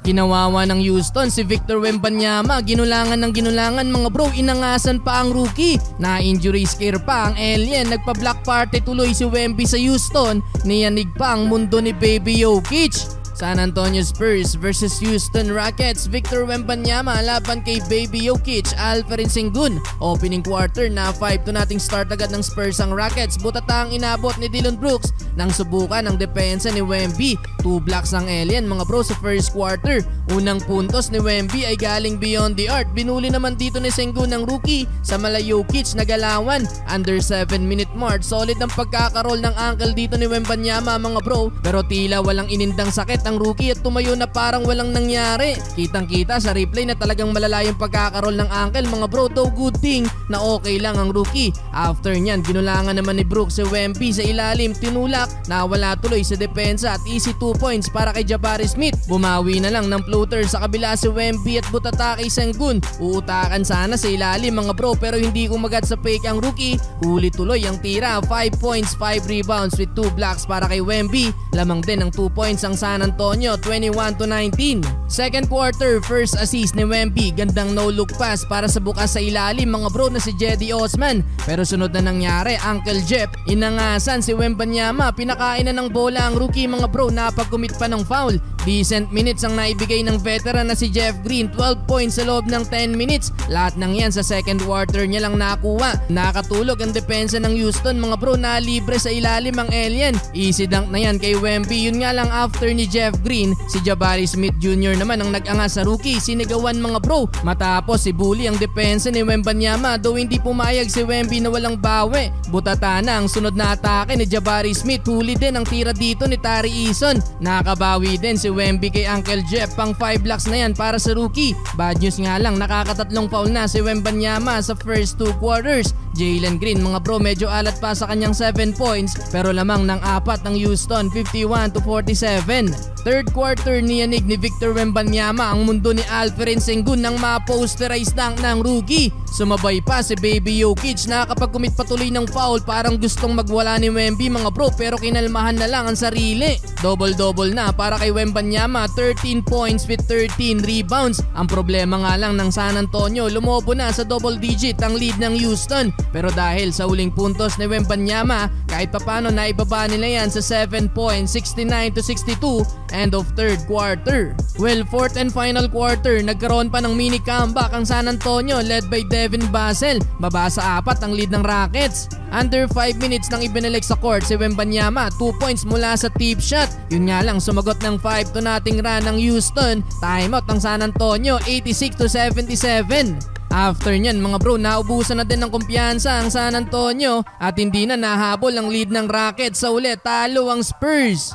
Kinawawa ng Houston si Victor Wembanyama, ginulangan ng ginulangan mga bro, inangasan pa ang rookie. Na-injury scare pa ang alien, nagpa-block party tuloy si Wemby sa Houston, niyanig pa ang mundo ni Baby Jokic. San Antonio Spurs versus Houston Rockets, Victor Wembanyama laban kay Baby Jokic, Alperen Sengun. Opening quarter na 5-2 nating start agad ng Spurs ang Rockets. Butata ang inabot ni Dillon Brooks nang subukan ang depensa ni Wemby. 2 blocks ang alien mga bro sa first quarter. Unang puntos ni Wemby ay galing beyond the arc. Binuli naman dito ni Sengun ng rookie sa mala Jokic na galawan. Under 7-minute mark. Solid ang pagkakaroll ng ankle dito ni Wembanyama mga bro, pero tila walang inindang sakit ang rookie at tumayo na parang walang nangyari. Kitang kita sa replay na talagang malala yung pagkakaroll ng ankle mga bro, though good thing na okay lang ang rookie. After nyan, ginulangan naman ni Brooks si Wemby sa ilalim, tinulak, nawala tuloy sa depensa at easy 2 points para kay Jabari Smith. Bumawi na lang ng floater sa kabila si Wemby at butata kay Sengun. Uutakan sana sa ilalim mga bro, pero hindi kumagat sa fake ang rookie. Huli tuloy ang tira, 5 points, 5 rebounds with 2 blocks para kay Wemby. Lamang din ang 2 points ang San Antonio, 21-19. Second quarter, first assist ni Wemby. Gandang no-look pass para sa bukas sa ilalim mga bro na si Cedi Osman. Pero sunod na nangyari, Uncle Jeff, inangasan si Wembanyama. Pinakain na ng bola ang rookie mga bro, napag-commit pa ng foul. Decent minutes ang naibigay ng veteran na si Jeff Green, 12 points sa loob ng 10 minutes. Lahat ng yan sa second quarter niya lang nakuha. Nakatulog ang depensa ng Houston mga bro, na libre sa ilalim ang alien. Easy dunk na yan kay Wemby. Yun nga lang, after ni Jeff Green, si Jabari Smith Jr. naman ang nag-angas sa rookie. Sinigawan mga bro, matapos si bully ang depensa ni Wembanyama, though hindi pumayag si Wemby na walang bawi. Butata na ang sunod na atake ni Jabari Smith. Huli din ang tira dito ni Tari Eason. Nakabawi din si Wemby kay Uncle Jeff, pang 5 blocks na yan para sa rookie. Bad news nga lang, nakakatatlong foul na si Wembanyama sa first 2 quarters. Jalen Green mga bro, medyo alat pa sa kanyang 7 points, pero lamang ng 4 ng Houston, 51-47. Third quarter, niyanig ni Victor Wembanyama ang mundo ni Alperen Sengun nang ma-posterize dunk ng rookie. Sumabay pa si Baby Jokic, nakakapag-commit patuloy ng foul, parang gustong magwala ni Wemby mga bro, pero kinalmahan na lang ang sarili. Double-double na para kay Wembanyama, 13 points with 13 rebounds. Ang problema nga lang ng San Antonio, lumobo na sa double digit ang lead ng Houston. Pero dahil sa huling puntos ni Wembanyama, kahit papano naibaba nila yan sa 7 points, 69-62, end of third quarter. Well, fourth and final quarter, nagkaroon pa ng mini comeback ang San Antonio led by Devin Vassell. Baba sa 4 ang lead ng Rockets. Under 5 minutes nang ibinalik sa court si Wembanyama, 2 points mula sa tip shot. Yun nga lang, sumagot ng 5-2 nating run ng Houston. Timeout ang San Antonio, 86-77. After nyan mga bro, naubusan na din ng kumpiyansa ang San Antonio at hindi na nahabol ang lead ng Rockets. Sa uli, talo ang Spurs.